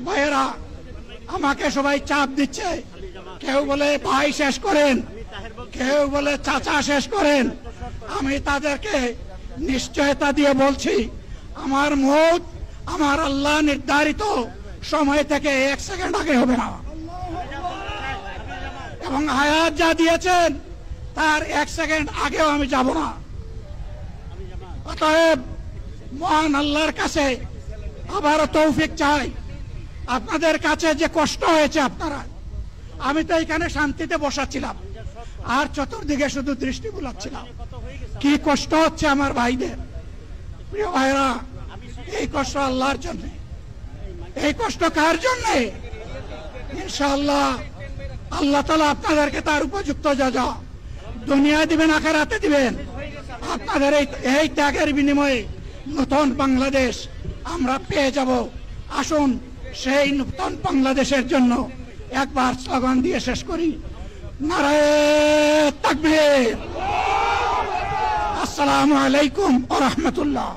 ভাইয়েরা, আমাকে সবাই চাপ দিচ্ছে, কেউ বলে ভাই শেষ করেন, কেউ বলে চাচা শেষ করেন। আমি তাদেরকে নিশ্চয়তা দিয়ে বলছি, আমার মৌত আমার আল্লাহ নির্ধারিত সময় থেকে 1 সেকেন্ড আগে হবে না, এবং হায়াত যা দিয়েছেন তার 1 সেকেন্ড আগেও আমি যাব না। অতএব মহান আল্লাহর কাছে আবারও তৌফিক চাই। আপনাদের কাছে যে কষ্ট হয়েছে, আপনারা, আমি তো এখানে শান্তিতে বসাচ্ছিলাম আর চতুর্দিকে শুধু দৃষ্টি বুলাচ্ছিলাম, কি কষ্ট হচ্ছে আমার ভাইদের। প্রিয় ভাইরা, এই কষ্ট আল্লাহর জন্য। এই কষ্ট কার জন্য? ইনশাআল্লাহ আল্লাহ তাআলা আপনাদেরকে তার উপযুক্ত যাজা দুনিয়ায় দিবেন, আখিরাতে দিবেন। আপনাদের এই ত্যাগের বিনিময়ে নতুন বাংলাদেশ আমরা পেয়ে যাব। আসুন সেই নতুন বাংলাদেশের জন্য একবার স্লোগান দিয়ে শেষ করি, নারায়ে তাকবীর। আসসালামু আলাইকুম ওয়া রাহমাতুল্লাহ।